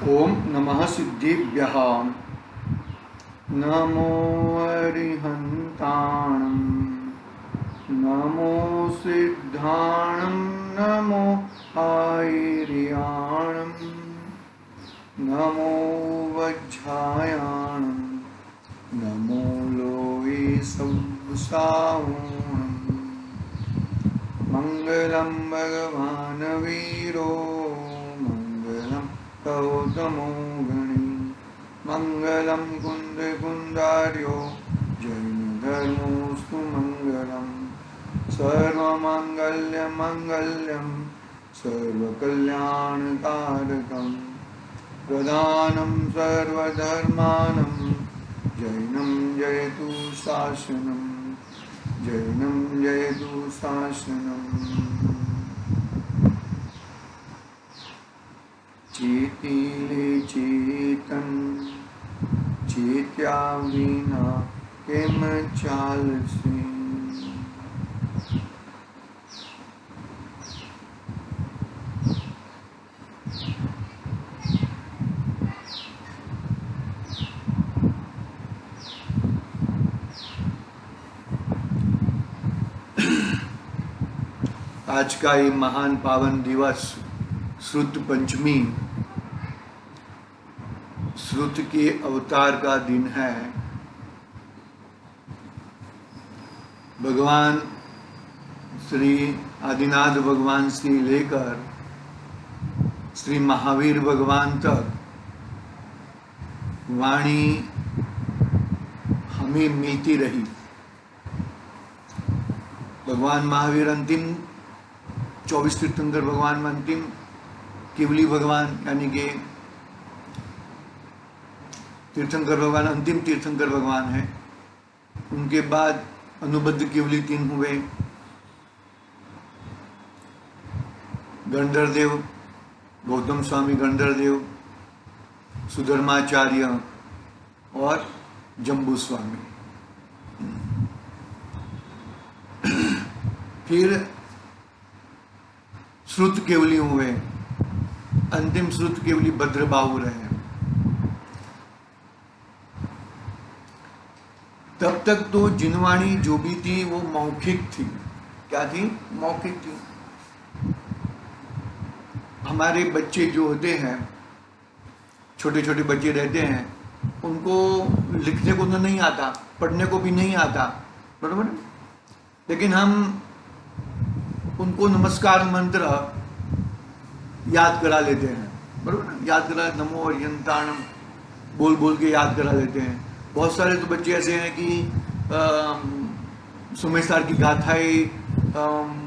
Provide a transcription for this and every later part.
ओम नमः सिद्धिभ्यः। नमो अरिहन्ताणं, नमो सिद्धाणं, नमो आयर्याणं, नमो वज्रायाणं, नमो लोये सवसावणं। मंगलं भगवान् वीरो, मंगलं गौतमो गणी, मंगलं कुन्दकुन्दार्यो, जैनधर्मोऽस्तु मंगलम्। सर्वमङ्गल्यमङ्गल्यं सर्वकल्याणकारकं, प्रधानं सर्वधर्मानं, जैनं जयतु शासनं, जैनं जयतु शासनम्। चेतिले चेतन, चेत्या विना केम चालसे। आज का ये महान पावन दिवस श्रुत पंचमी, श्रुत के अवतार का दिन है। भगवान श्री आदिनाथ भगवान से लेकर श्री महावीर भगवान तक वाणी हमें मिलती रही। भगवान महावीर अंतिम 24 तीर्थंकर भगवान में अंतिम केवली भगवान यानी कि तीर्थंकर भगवान अंतिम तीर्थंकर भगवान है। उनके बाद अनुबद्ध केवली 3 हुए, गणधर देव, गौतम स्वामी गणधर देव, सुधर्माचार्य और जम्बू स्वामी। फिर श्रुत केवली हुए, अंतिम श्रुत केवली भद्रबाहु रहे। तब तक तो जिनवाणी जो भी थी वो मौखिक थी। क्या थी? मौखिक थी। हमारे बच्चे जो होते हैं, छोटे छोटे बच्चे रहते हैं, उनको लिखने को तो नहीं आता, पढ़ने को भी नहीं आता, बराबर। लेकिन हम उनको नमस्कार मंत्र याद करा लेते हैं, बराबर। याद करा, नमो अरिहंताणं बोल बोल के याद करा लेते हैं। बहुत सारे तो बच्चे ऐसे हैं कि सुमेशार की गाथाएं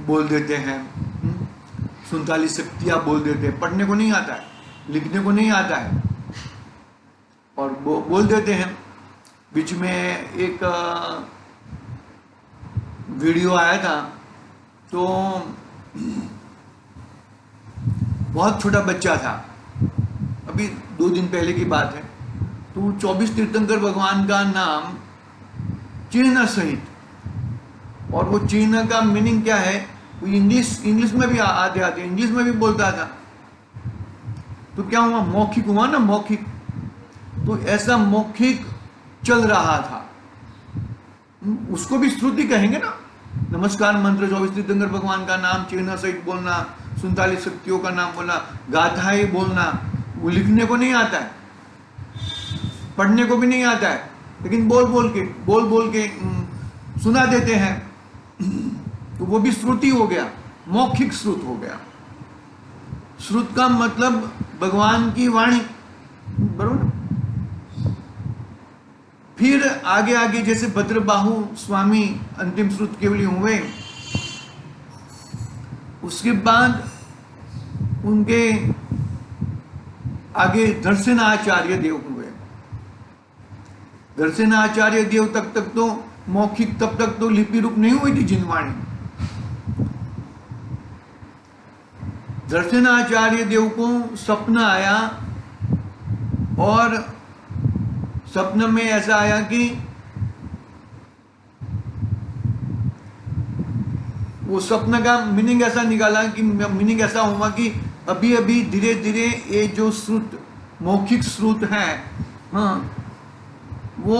बोल देते हैं, 47 शक्तियाँ बोल देते हैं। पढ़ने को नहीं आता है, लिखने को नहीं आता है, और बोल देते हैं। बीच में एक वीडियो आया था, तो बहुत छोटा बच्चा था, अभी 2 दिन पहले की बात है। तो 24 तीर्थंकर भगवान का नाम चिन्ह सहित, और वो चिन्ह का मीनिंग क्या है वो इंग्लिश में भी आते इंग्लिश में भी बोलता था। तो क्या हुआ? मौखिक हुआ ना, मौखिक। तो ऐसा मौखिक चल रहा था, उसको भी श्रुति कहेंगे ना। नमस्कार मंत्र 24 तीर्थंकर भगवान का नाम चिन्ह सहित बोलना, 47 शक्तियों का नाम बोलना, गाथाएं बोलना। वो लिखने को नहीं आता है, पढ़ने को भी नहीं आता है, लेकिन बोल बोल के सुना देते हैं। तो वो भी श्रुति हो गया, मौखिक श्रुत हो गया। श्रुत का मतलब भगवान की वाणी, बरोबर। फिर आगे आगे जैसे भद्रबाहु स्वामी अंतिम श्रुत केवली हुए, उसके बाद उनके आगे दर्शनाचार्य देव हुए। दर्शनाचार्य देव तक तो मौखिक, तब तक तो लिपि रूप नहीं हुई थी जिनवाणी। दर्शनाचार्य देव को सपना आया, और सपने में ऐसा आया कि वो स्वप्न का मीनिंग ऐसा निकाला कि मीनिंग ऐसा हुआ कि अभी अभी धीरे धीरे ये जो श्रुत मौखिक श्रुत है, हाँ, वो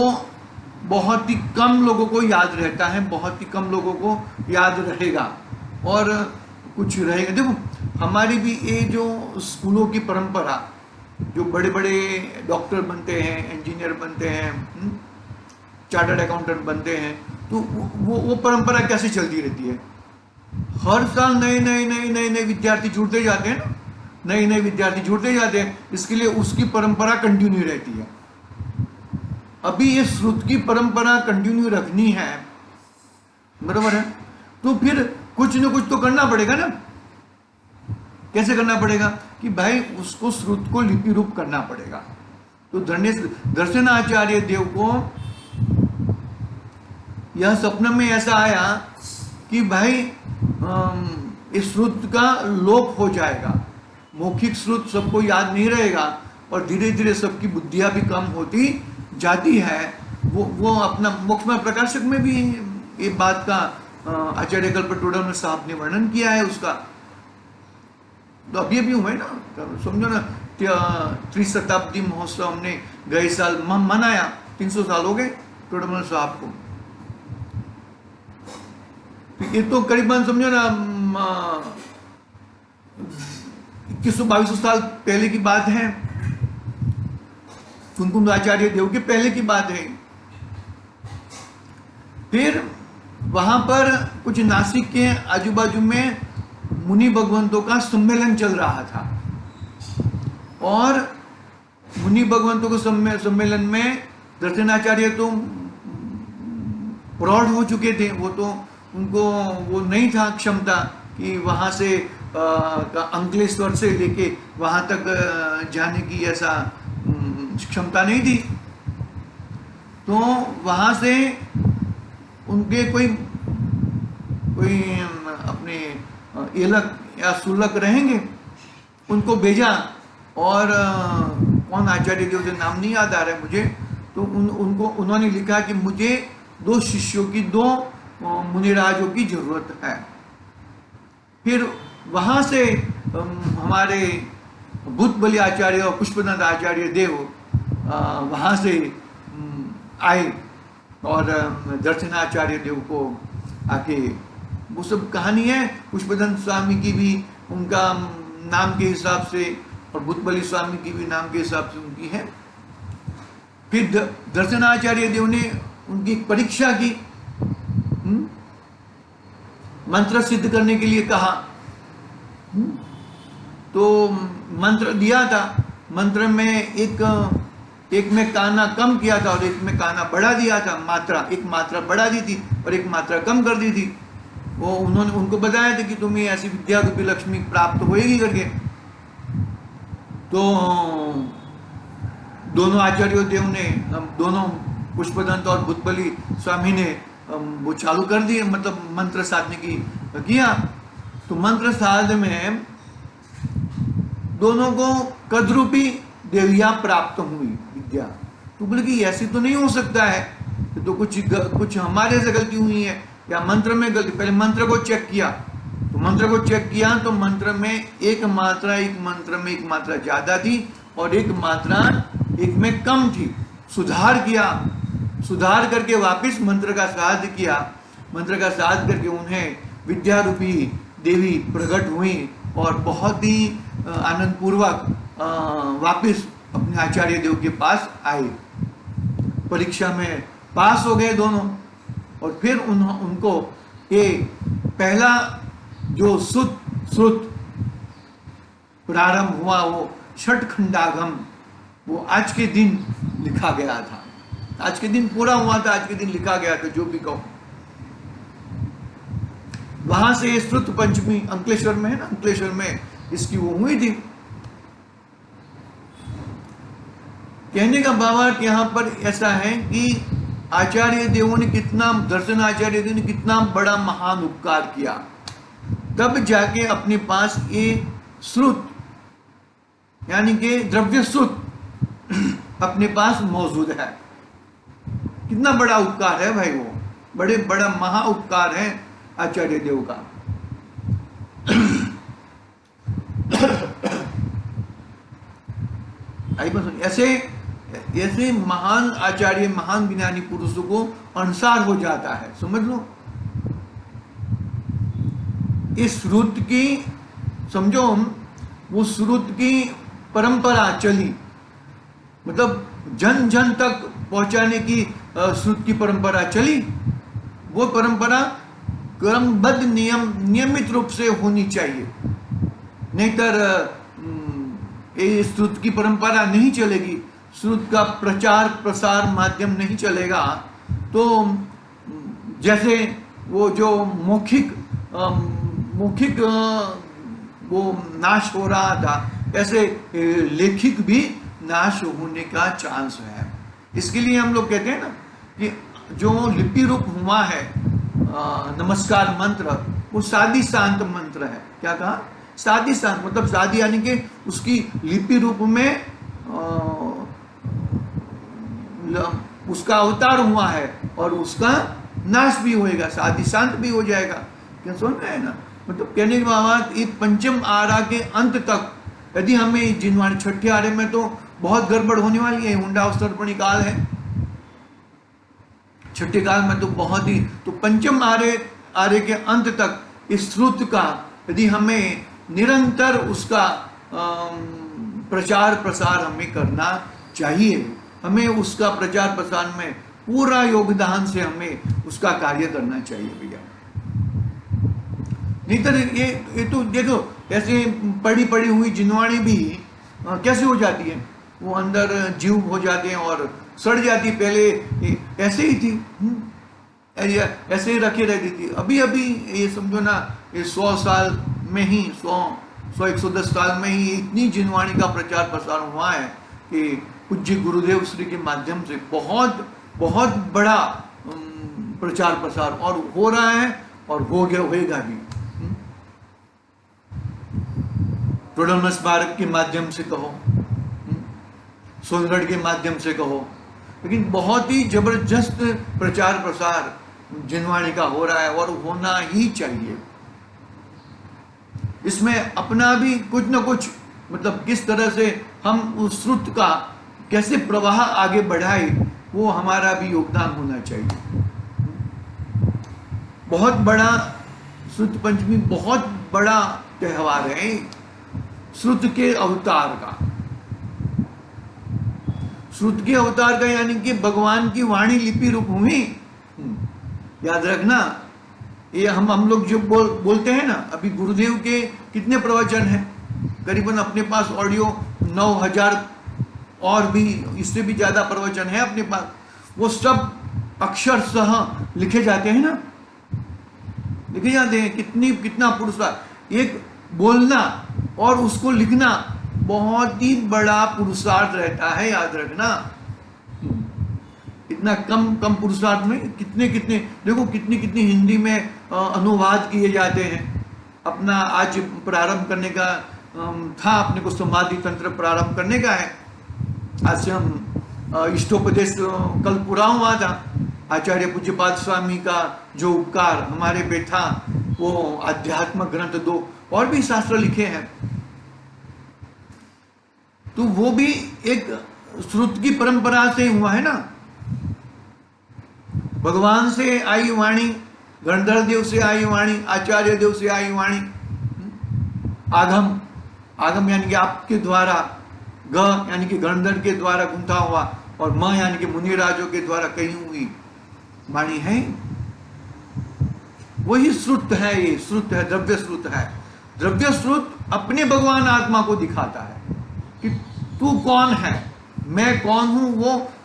बहुत ही कम लोगों को याद रहता है, बहुत ही कम लोगों को याद रहेगा और कुछ रहेगा। देखो हमारी भी ये जो स्कूलों की परंपरा, जो बड़े बड़े डॉक्टर बनते हैं, इंजीनियर बनते हैं, चार्टर्ड अकाउंटेंट बनते हैं, तो वो परंपरा कैसे चलती रहती है? हर साल नए नए नए नए नए विद्यार्थी जुड़ते जाते हैं ना, नए नए विद्यार्थी जुड़ते जाते हैं, इसके लिए उसकी परंपरा कंटिन्यू रहती है। अभी ये श्रुत की परंपरा कंटिन्यू रखनी है, बराबर है, तो फिर कुछ न कुछ तो करना पड़ेगा ना। कैसे करना पड़ेगा? कि भाई उसको श्रुत को लिपि रूप करना पड़ेगा। तो दर्शनाचार्य देव को यह सपने में ऐसा आया कि भाई इस श्रुत का लोप हो जाएगा, मौखिक श्रुत सबको याद नहीं रहेगा और धीरे धीरे सबकी बुद्धियां भी कम होती जाती है। वो अपना मोक्ष में प्रकाशक में भी ये बात का आचार्य कल्पटोडम साहब ने वर्णन किया है उसका। तो अभी अभी हुआ है ना, समझो ना, त्रिशताब्दी महोत्सव हमने गए साल मनाया, 300 साल हो गए टोडरमल साहब को। ये तो करीबन समझो ना 2100-2200 साल पहले की बात है, कुंकुम आचार्य देव के पहले की बात है। फिर वहां पर कुछ नासिक के आजू बाजू में मुनि भगवंतों का सम्मेलन चल रहा था और मुनि भगवंतों के सम्मेलन में दर्शनाचार्य तो प्रौढ़ हो चुके थे, वो तो उनको वो नहीं था क्षमता कि वहां से अंकलेश्वर से लेके वहां तक जाने की ऐसा क्षमता नहीं थी। तो वहां से उनके कोई अपने एलक या सुलक रहेंगे, उनको भेजा और कौन आचार्य देव के नाम नहीं याद आ रहा है मुझे, तो उन्होंने लिखा कि मुझे 2 शिष्यों की, 2 मुनिराजों की जरूरत है। फिर वहां से हमारे भूतबली आचार्य और पुष्पनाथ आचार्य देव वहां से आए और दर्शनाचार्य देव को आके, वो सब कहानी है पुष्पदंत स्वामी की भी उनका नाम के हिसाब से और भूतबली स्वामी की भी नाम के हिसाब से उनकी है। फिर दर्शनाचार्य देव ने उनकी परीक्षा की, मंत्र सिद्ध करने के लिए कहा, तो मंत्र दिया था। मंत्र में एक में काना कम किया था और एक में काना बढ़ा दिया था, मात्रा, एक मात्रा बढ़ा दी थी और एक मात्रा कम कर दी थी। वो उन्होंने उनको बताया था कि तुम्हें ऐसी विद्या रूपी लक्ष्मी प्राप्त होएगी करके। तो दोनों आचार्यों देव ने, दोनों पुष्पदंत और भूतबली स्वामी ने वो चालू कर दिए, मतलब मंत्र साधने की किया। तो मंत्र साध में दोनों को कद्रूपी देविया प्राप्त हुई विद्या। तो बोले कि ऐसी तो नहीं हो सकता है, तो कुछ हमारे से गलती हुई है या मंत्र में गलती। पहले मंत्र को चेक किया, तो मंत्र को चेक किया तो मंत्र में एक मात्रा ज्यादा थी और एक मात्रा एक में कम थी। सुधार किया, सुधार करके वापस मंत्र का साध किया। मंत्र का साध करके उन्हें विद्या रूपी देवी प्रकट हुई और बहुत ही आनंद पूर्वक वापस अपने आचार्य देव के पास आए। परीक्षा में पास हो गए दोनों और फिर उनको ये पहला जो श्रुत प्रारंभ हुआ, वो षटखंडागम, वो आज के दिन लिखा गया था। आज के दिन पूरा हुआ था, आज के दिन लिखा गया था, जो भी कहो। वहां से श्रुत पंचमी अंकलेश्वर में है ना, अंकलेश्वर में इसकी वो हुई थी। कहने का भावार्थ यहाँ पर ऐसा है कि आचार्य देवों ने कितना, दर्शन आचार्य देव ने कितना बड़ा महान उपकार किया, तब जाके अपने पास ये श्रुत यानी कि द्रव्य श्रुत अपने पास मौजूद है। कितना बड़ा उपकार है भाई, वो बड़ा महा उपकार है आचार्य देव का। आई बात सुनिए, ऐसे ऐसे महान आचार्य, महान ज्ञानी पुरुषों को अनुसार हो जाता है, समझ लो। इस श्रुत की, समझो, वो श्रुत की परंपरा चली, मतलब जन जन तक पहुंचाने की श्रुत की परंपरा चली। वो परंपरा क्रमबद्ध नियमित रूप से होनी चाहिए, नहींतर ये श्रुत की परंपरा नहीं चलेगी, श्रुत का प्रचार प्रसार माध्यम नहीं चलेगा, तो जैसे वो जो मौखिक वो नाश हो रहा था, ऐसे लेखिक भी नाश होने का चांस है। इसके लिए हम लोग कहते हैं ना कि जो लिपि रूप हुआ है नमस्कार मंत्र, वो सादी शांत मंत्र है। क्या कहा? सादी शांत, मतलब सादी यानी कि उसकी लिपि रूप में उसका अवतार हुआ है और उसका नाश भी होएगा, सादी शांत भी हो जाएगा। क्या सुन रहे हैं ना? मतलब कहने के बाद ये पंचम आरा के अंत तक यदि हमें जिनवाणी, छठे आरे में तो बहुत गड़बड़ होने वाली है, हुंडा अवसर्पणी काल है, छठे काल में तो बहुत ही, तो पंचम आरे के अंत तक इस श्रुत का यदि हमें निरंतर उसका प्रचार प्रसार हमें करना चाहिए, हमें उसका प्रचार प्रसार में पूरा योगदान से हमें उसका कार्य करना चाहिए भैया। नहीं तो ये तो देखो, ऐसे पड़ी हुई जिनवाणी भी कैसे हो जाती है, वो अंदर जीव हो जाते हैं और सड़ जाती। पहले ऐसे ही थी, ऐसे ही रखे रहती थी। अभी अभी ये समझो ना, ये 100 साल में ही, 110 साल में ही इतनी जिनवाणी का प्रचार प्रसार हुआ है कि पूज्य गुरुदेव श्री के माध्यम से बहुत बहुत बड़ा प्रचार प्रसार और हो रहा है और हो गया, होएगा भी। प्रोडोमस भारत के माध्यम से कहो, सोनगढ़ के माध्यम से कहो, लेकिन बहुत ही जबरदस्त प्रचार प्रसार जिनवाणी का हो रहा है और होना ही चाहिए। इसमें अपना भी कुछ न कुछ, मतलब किस तरह से हम उस श्रुत का कैसे प्रवाह आगे बढ़ाए, वो हमारा भी योगदान होना चाहिए। बहुत बड़ा श्रुत पंचमी बहुत बड़ा त्योहार है श्रुत के अवतार का। श्रुत के अवतार का यानी कि भगवान की वाणी लिपि रूप हुई। याद रखना, ये हम लोग जो बोलते हैं ना, अभी गुरुदेव के कितने प्रवचन हैं, करीबन अपने पास ऑडियो 9000 और भी इससे भी ज्यादा प्रवचन है अपने पास। वो सब अक्षरशः लिखे जाते हैं ना, लिखे जाते हैं। कितना पुरुषार्थ, एक बोलना और उसको लिखना बहुत ही बड़ा पुरुषार्थ रहता है, याद रखना। इतना कम पुरुषार्थ में कितने देखो, कितनी हिंदी में अनुवाद किए जाते हैं। अपना आज प्रारंभ करने का था, अपने को समाधि तंत्र प्रारंभ करने का है। आज से हम इष्टोपदेश कल पूरा हुआ था। आचार्य पूज्यपाद स्वामी का जो उपकार हमारे पे था, वो अध्यात्म ग्रंथ 2 और भी शास्त्र लिखे हैं, तो वो भी एक श्रुत की परंपरा से हुआ है ना। भगवान से आई वाणी, गणधर देव से आई वाणी, आचार्य देव से आई वाणी, आगम यानी कि आपके द्वारा, ग यानी कि गणधर के द्वारा गुंथा हुआ, और म यानी कि मुनिराजों के द्वारा कही हुई वाणी है। वही श्रुत है, ये श्रुत है, द्रव्य श्रुत है। द्रव्य श्रुत अपने भगवान आत्मा को दिखाता है कि तू कौन है, मैं कौन हूं।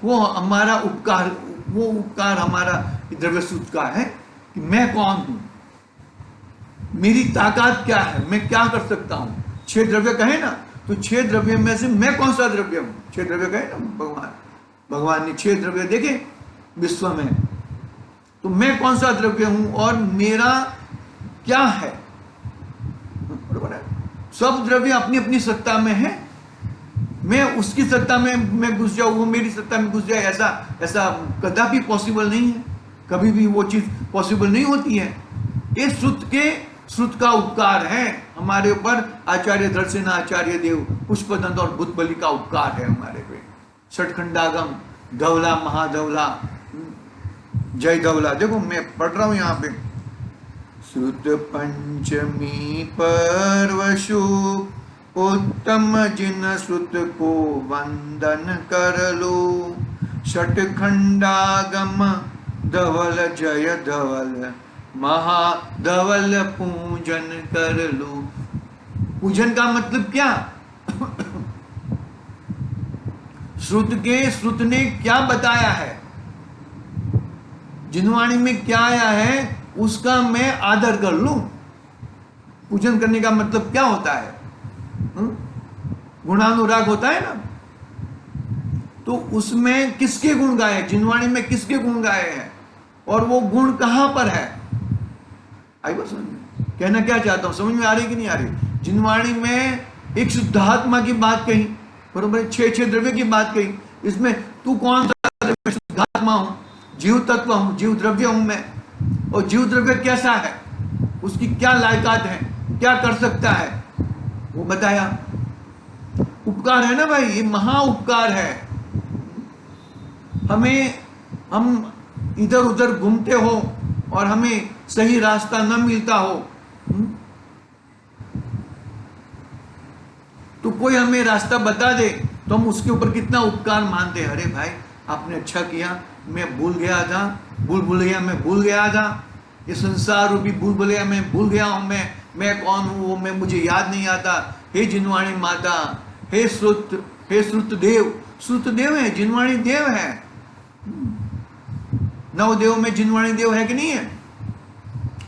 वो हमारा उपकार, वो उपकार हमारा द्रव्य श्रुत का है कि मैं कौन हूं, मेरी ताकत क्या है, मैं क्या कर सकता हूं। 6 द्रव्य कहे ना, तो 6 द्रव्य में से मैं कौन सा द्रव्य हूं। 6 द्रव्य कहे ना, भगवान ने 6 द्रव्य देखे विश्व में, तो मैं कौन सा द्रव्य हूं और मेरा क्या है। बराबर है, सब द्रव्य अपनी अपनी सत्ता में है। मैं उसकी सत्ता में मैं घुस जाऊं, वो मेरी सत्ता में घुस जाए, ऐसा कदापि पॉसिबल नहीं है। कभी भी वो चीज पॉसिबल नहीं होती है। ये श्रुत के श्रुत का उपकार है हमारे ऊपर। आचार्य दर्शन आचार्य देव पुष्पदंत और बुद्धबली का उपकार है हमारे पे। षटखंडागम धवला महाधवला जय धवला, देखो मैं पढ़ रहा हूं यहां पे। श्रुत पंचमी पर्वशु उत्तम जिन श्रुत को वंदन कर लो। षटखंडागम धवल जय धवल महाधवल पूजन कर लो। पूजन का मतलब क्या? श्रुत ने क्या बताया है, जिनवाणी में क्या आया है, उसका मैं आदर कर लूं। पूजन करने का मतलब क्या होता है? गुणानुराग होता है ना। तो उसमें किसके गुण गाए, जिनवाणी में किसके गुण गाए हैं, और वो गुण कहां पर है? आई बात समझ में? कहना क्या चाहता हूं, समझ में आ रही कि नहीं आ रही? जिनवाणी में एक शुद्धात्मा की बात कही, बरोबर, 6 द्रव्य की बात कही। इसमें तू कौन सा द्रव्य? शुद्धात्मा हूं, जीव तत्व हूं, जीव द्रव्य हूं मैं। और जीव द्रव्य कैसा है, उसकी क्या लायकात है, क्या कर सकता है, वो बताया। उपकार है ना भाई, ये महा उपकार है। हम इधर उधर घूमते हो और हमें सही रास्ता न मिलता हो, तो कोई हमें रास्ता बता दे तो हम उसके ऊपर कितना उपकार मानते हैं। अरे भाई आपने अच्छा किया, मैं भूल गया था, मैं भूल गया था, ये संसार रूपी भूल भुलैया मैं भूल गया हूं। मैं कौन हूं वो मैं मुझे याद नहीं आता। हे जिनवाणी माता, हे श्रुत देव। श्रुत देव है, जिनवाणी देव है। नवदेव में जिनवाणी देव है कि नहीं है?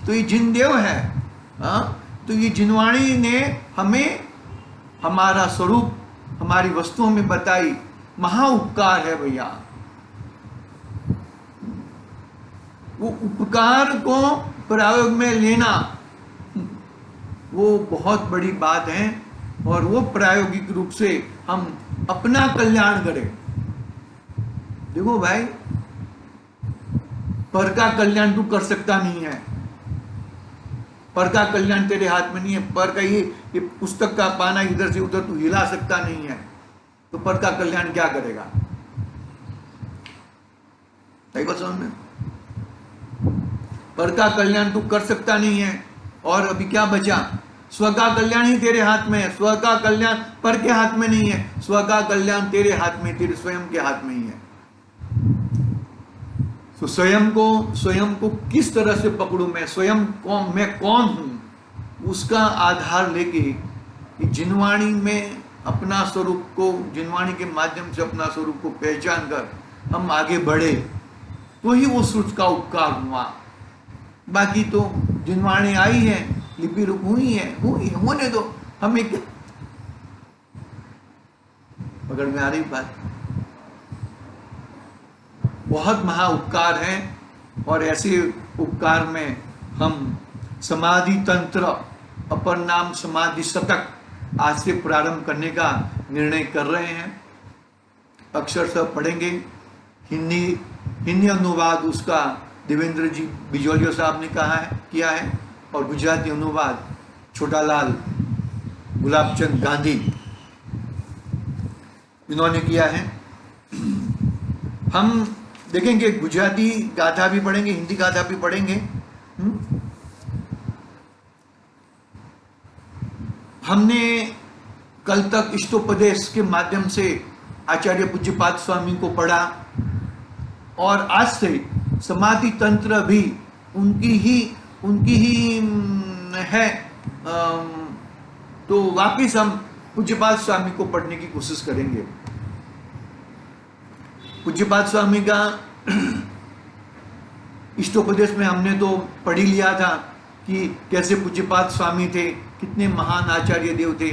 तो ये जिन देव है। तो ये जिनवाणी ने हमें हमारा स्वरूप हमारी वस्तुओं में बताई। महा उपकार है भैया। वो उपकार को प्रयोग में लेना वो बहुत बड़ी बात है, और वो प्रायोगिक रूप से हम अपना कल्याण करें। देखो भाई, पर का कल्याण तू कर सकता नहीं है, पर का कल्याण तेरे हाथ में नहीं है। पर का ये पुस्तक का पाना इधर से उधर तू हिला सकता नहीं है, तो पर का कल्याण क्या करेगा? सही बात समझ में? पर का कल्याण तू कर सकता नहीं है। और अभी क्या बचा? स्व का कल्याण ही तेरे हाथ में है। स्व का कल्याण पर के हाथ में नहीं है, स्व का कल्याण तेरे हाथ में, तेरे स्वयं के हाथ में ही है। तो स्वयं को किस तरह से पकड़ूं मैं, मैं कौन हूं, उसका आधार लेके जिनवाणी में अपना स्वरूप को, जिनवाणी के माध्यम से अपना स्वरूप को पहचान कर हम आगे बढ़े, तो ही वो श्रुत का उपकार हुआ। बाकी तो जिनवाणी आई है, लिपि रूप हुई है, होने दो, हमें क्या। पकड़ में आ रही बात? बहुत महा उपकार है, और ऐसे उपकार में हम समाधि तंत्र, अपर नाम समाधि शतक आज से प्रारंभ करने का निर्णय कर रहे हैं। अक्षरशः पढ़ेंगे। हिंदी अनुवाद उसका देवेंद्र जी बिजोलिया साहब ने किया है, और गुजराती अनुवाद छोटालाल गुलाबचंद गांधी इन्होंने किया है। हम देखेंगे, गुजराती गाथा भी पढ़ेंगे, हिंदी गाथा भी पढ़ेंगे। हमने कल तक इष्टोपदेश के माध्यम से आचार्य पूज्यपाद स्वामी को पढ़ा, और आज से समाधि तंत्र भी उनकी ही है। तो वापिस हम पूज्यपाद स्वामी को पढ़ने की कोशिश करेंगे। पूज्यपाद स्वामी का इष्टोपदेश में हमने तो पढ़ ही लिया था कि कैसे पूज्यपाद स्वामी थे, कितने महान आचार्य देव थे,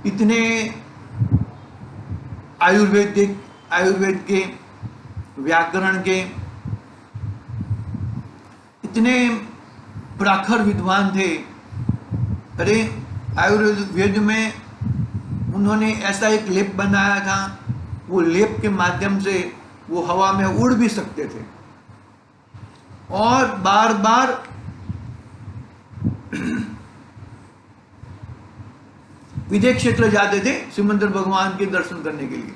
इतने आयुर्वेद के व्याकरण के इतने प्रखर विद्वान थे। अरे आयुर्वेद में उन्होंने ऐसा एक लेप बनाया था, वो लेप के माध्यम से वो हवा में उड़ भी सकते थे। और बार बार विजय क्षेत्र जाते थे सिमंदर भगवान के दर्शन करने के लिए।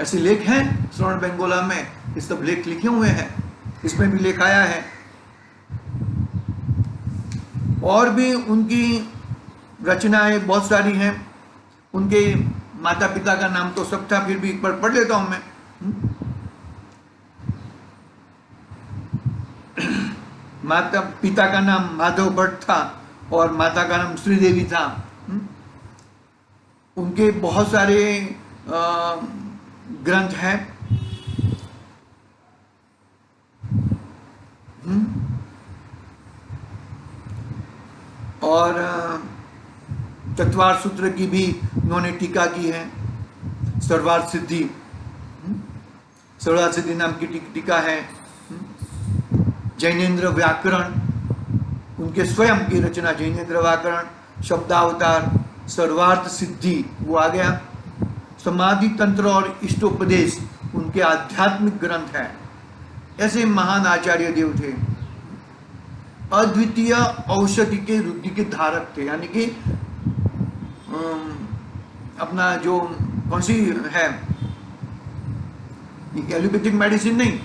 ऐसे लेख हैं श्रवण बेंगोला में, ये सब लेख लिखे हुए हैं, इसमें भी लेख आया है। और भी उनकी रचनाएं बहुत सारी हैं। उनके माता पिता का नाम तो सब था, फिर भी एक बार पढ़ लेता हूं मैं। माता पिता का नाम माधव भट्ट था और माता का नाम श्रीदेवी था। उनके बहुत सारे ग्रंथ हैं। और चतवार सूत्र की भी उन्होंने टीका की है। सर्वार्थ सिद्धि, सर्वार्थ सिद्धि नाम की टीका है। जैनेन्द्र व्याकरण, उनके स्वयं की रचना जैनेन्द्र व्याकरण, शब्दावतार, सर्वार्थ सिद्धि वो आ गया। समाधि तंत्र और इष्टोपदेश उनके आध्यात्मिक ग्रंथ हैं। ऐसे महान आचार्य देव थे। अद्वितीय औषधि के रुद्धि के धारक थे, यानी कि अपना जो कौन सी है एलोपैथिक मेडिसिन नहीं,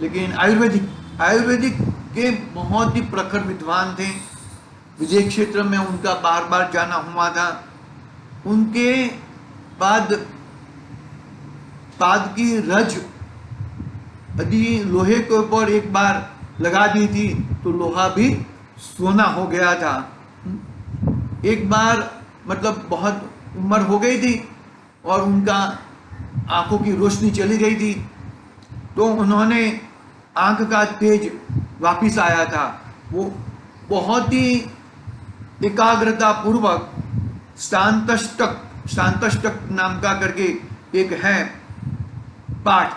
लेकिन आयुर्वेदिक के बहुत ही प्रखर विद्वान थे। विजय क्षेत्र में उनका बार बार जाना हुआ था। उनके पाद की रज यदि लोहे के ऊपर एक बार लगा दी थी तो लोहा भी सोना हो गया था। एक बार मतलब बहुत उम्र हो गई थी और उनका आंखों की रोशनी चली गई थी, तो उन्होंने आंख का तेज वापिस आया था। वो बहुत ही एकाग्रता पूर्वक शांतष्टक नाम का करके एक है पाठ,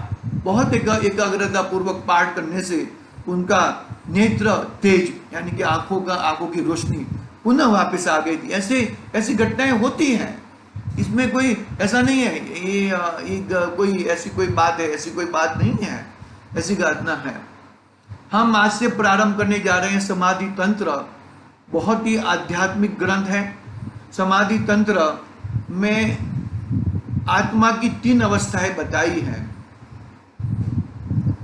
बहुत एकाग्रता पूर्वक पाठ करने से उनका नेत्र तेज यानी कि आंखों की रोशनी पुनः वापस आ गई थी। ऐसी घटनाएं होती हैं, इसमें कोई ऐसा नहीं है ये कोई ऐसी कोई बात है, ऐसी कोई बात नहीं है, ऐसी घटना है। हम आज से प्रारंभ करने जा रहे हैं समाधि तंत्र। बहुत ही आध्यात्मिक ग्रंथ है। समाधि तंत्र में आत्मा की 3 अवस्थाएं बताई हैं,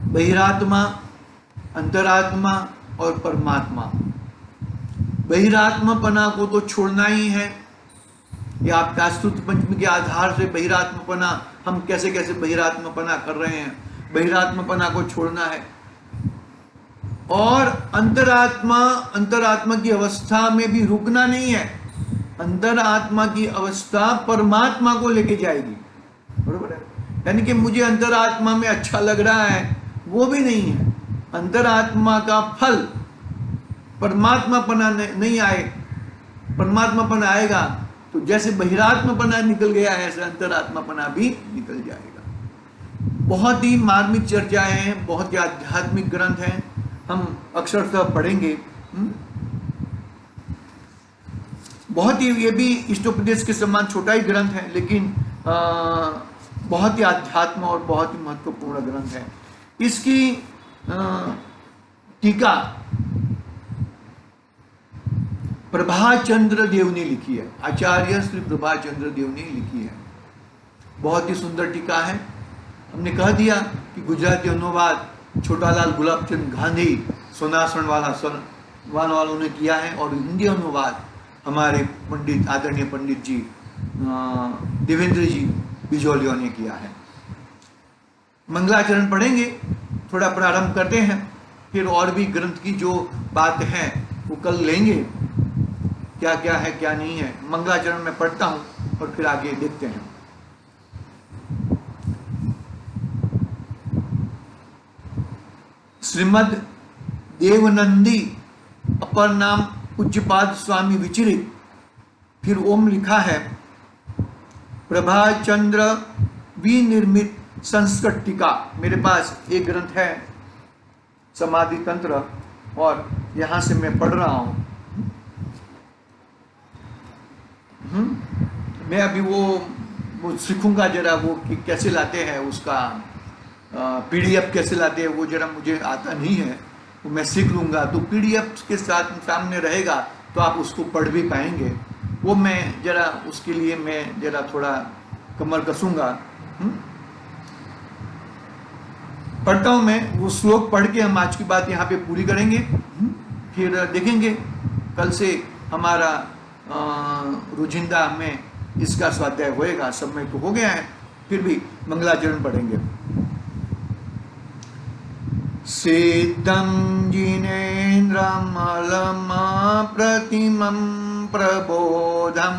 बहिरात्मा, अंतरात्मा और परमात्मा। बहिरात्मापना को तो छोड़ना ही है। या आप कास्तुत पंचमी के आधार से बहिरात्मापना, हम कैसे कैसे बहिरात्मापना कर रहे हैं, बहिरात्मापना को छोड़ना है। और अंतरात्मा की अवस्था में भी रुकना नहीं है। अंतरात्मा की अवस्था परमात्मा को लेके जाएगी, बरोबर है। यानी कि मुझे अंतरात्मा में अच्छा लग रहा है वो भी नहीं है। अंतरात्मा का फल परमात्मापना नहीं आए, परमात्मापना आएगा तो जैसे बहिरात्मापना निकल गया है ऐसे अंतरात्मापना भी निकल जाएगा। बहुत ही मार्मिक चर्चाएं हैं, बहुत ही आध्यात्मिक ग्रंथ हैं, हम अक्षरशः पढ़ेंगे। बहुत ही ये भी इष्टोपदेश के समान छोटा ही ग्रंथ है, लेकिन बहुत ही आध्यात्म और बहुत ही महत्वपूर्ण ग्रंथ है। इसकी टीका प्रभाचंद्र देव ने लिखी है, आचार्य श्री प्रभाचंद्र देव ने लिखी है। बहुत ही सुंदर टीका है। हमने कह दिया कि गुजराती अनुवाद छोटालाल गुलाबचंद गांधी सोनासण वालों ने किया है और हिंदी अनुवाद हमारे पंडित आदरणीय पंडित जी देवेंद्र जी बिजोलिया ने किया है। मंगलाचरण पढ़ेंगे, थोड़ा प्रारंभ करते हैं, फिर और भी ग्रंथ की जो बात है वो कल लेंगे, क्या क्या है क्या नहीं है। मंगलाचरण में पढ़ता हूं और फिर आगे देखते हैं। श्रीमद देवनंदी अपर नाम पूज्यपाद स्वामी विचरित, फिर ओम लिखा है। प्रभाचंद्र विनिर्मित संस्कृत टीका, मेरे पास एक ग्रंथ है समाधि तंत्र और यहां से मैं पढ़ रहा हूं। मैं अभी वो सीखूंगा जरा वो कि कैसे लाते हैं उसका PDF कैसे लाते हैं वो जरा मुझे आता नहीं है, वो मैं सीख लूँगा। तो PDF के साथ सामने रहेगा तो आप उसको पढ़ भी पाएंगे। वो मैं जरा उसके लिए मैं जरा थोड़ा कमर कसूँगा। पढ़ता हूँ मैं, वो श्लोक पढ़ के हम आज की बात यहाँ पे पूरी करेंगे। फिर देखेंगे कल से हमारा रोजिंदा में इसका स्वाध्याय होएगा। समय तो हो गया है, फिर भी मंगलाचरण पढ़ेंगे। सिद्धं जिनेन्द्रमलमप्रतिमं प्रबोधं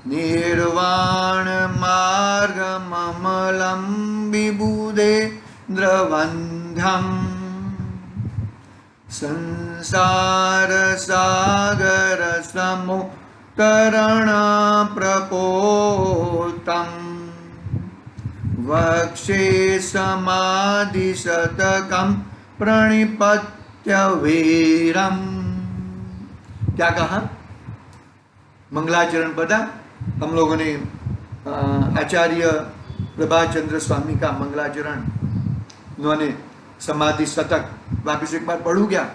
निर्वाणमार्गममलं विबुधेन्द्रवन्ध्यं संसारसागरसमुत्तरणप्रपोतं वक्षे समाधिशतकं प्रणिपत्य वीरम। क्या कहा? मंगलाचरण पढ़ा हम लोगों ने। आचार्य प्रभाचंद्र स्वामी का मंगलाचरण, उन्होंने समाधि शतक वापिस एक बार पढ़ू क्या?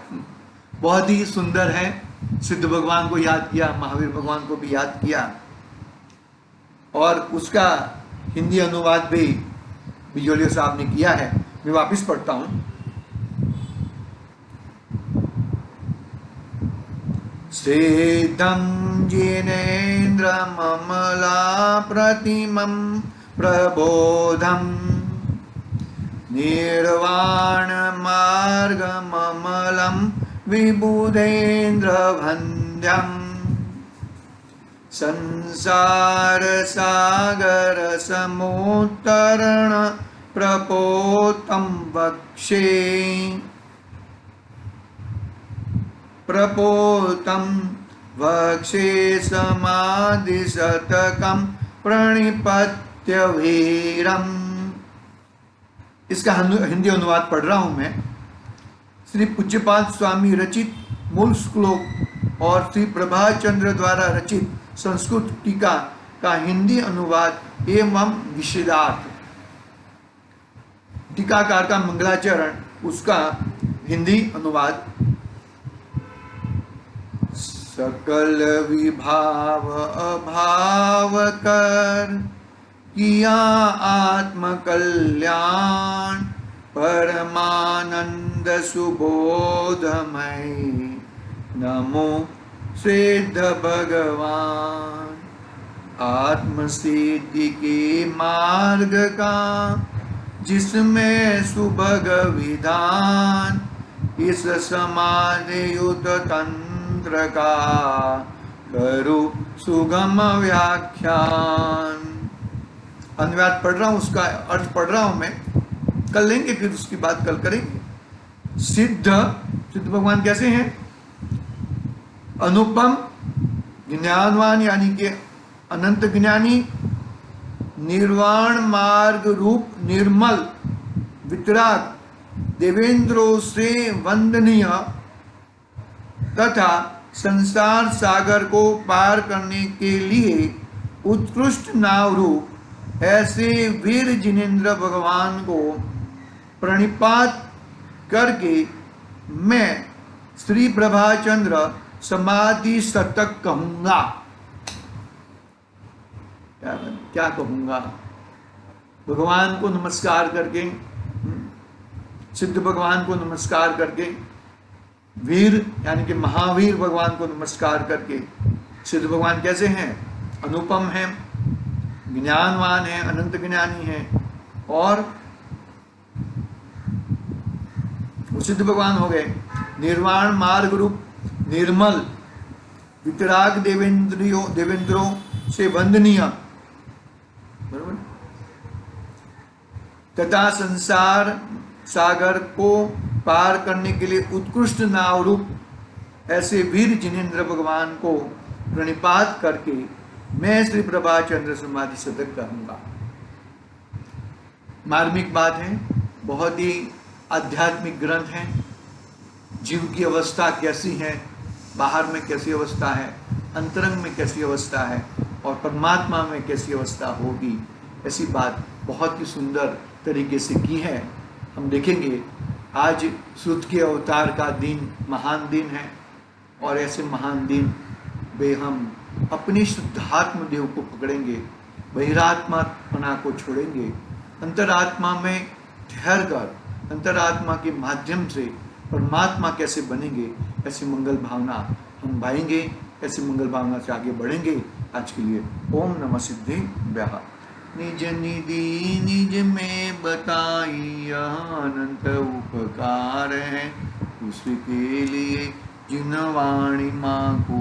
बहुत ही सुंदर है। सिद्ध भगवान को याद किया, महावीर भगवान को भी याद किया, और उसका हिंदी अनुवाद भी बिजोलिया साहब ने किया है। मैं वापिस पढ़ता हूं। सिद्धं जिनेन्द्रममला प्रतिमं प्रबोधं निर्वाणमार्गममलं विबुधेन्द्रवन्द्यं संसारसागरसमुत्तरणप्रपोतं वक्षे समाधिशतकं प्रणिपत्य वीरम। इसका हिंदी अनुवाद पढ़ रहा हूं मैं। श्री पूज्यपाद स्वामी रचित मूल श्लोक और श्री प्रभाचंद्र द्वारा रचित संस्कृत टीका का हिंदी अनुवाद एवं विशेषार्थ। टीकाकार का मंगलाचरण, उसका हिंदी अनुवाद। सकल विभाव अभाव कर किया आत्मकल्याण, परमानंद सुबोधमय नमो सिद्ध भगवान। आत्मसिद्धि के मार्ग का जिसमें सुभग विधान, इस समाधि युत तंत्र का करो सुगम व्याख्यान। अनुवाद पढ़ रहा हूँ, उसका अर्थ पढ़ रहा हूँ मैं। कल लेंगे, फिर उसकी बात कल करेंगे। सिद्ध भगवान कैसे हैं? अनुपम, ज्ञानवान यानी कि अनंत ज्ञानी, निर्वाण मार्ग रूप निर्मल, वितराग, देवेंद्रों से वंदनीय तथा संसार सागर को पार करने के लिए उत्कृष्ट नाव रूप ऐसे वीर जिनेन्द्र भगवान को प्रणिपात करके मैं श्री प्रभाचंद्र समाधि शतक कहूंगा। क्या कहूंगा? भगवान को नमस्कार करके, सिद्ध भगवान को नमस्कार करके, वीर यानी कि महावीर भगवान को नमस्कार करके। सिद्ध भगवान कैसे हैं? अनुपम हैं, ज्ञानवान हैं, अनंत ज्ञानी हैं, और सिद्ध भगवान हो गए निर्वाण मार्ग रूप निर्मल, वितराग, देवेंद्रों से वंदनीय, बरोबर, तथा संसार सागर को पार करने के लिए उत्कृष्ट नाव रूप ऐसे वीर जिनेन्द्र भगवान को प्रणिपात करके मैं श्री प्रभाचंद्र समाधि शतक कहूंगा। मार्मिक बात है, बहुत ही आध्यात्मिक ग्रंथ है। जीव की अवस्था कैसी है, बाहर में कैसी अवस्था है, अंतरंग में कैसी अवस्था है, और परमात्मा में कैसी अवस्था होगी, ऐसी बात बहुत ही सुंदर तरीके से की है। हम देखेंगे आज सुध के अवतार का दिन महान दिन है, और ऐसे महान दिन वे हम अपने शुद्धात्म देव को पकड़ेंगे, बहिरात्मा को छोड़ेंगे, अंतरात्मा में ठहर कर अंतरात्मा के माध्यम से परमात्मा कैसे बनेंगे, ऐसी मंगल भावना हम पाएंगे, ऐसी मंगल भावना से आगे बढ़ेंगे। आज के लिए ओम नमः सिद्धिभ्यः। निज निधि निज में बताई अनंत उपकार है, उसके लिए जिन वाणी माँ को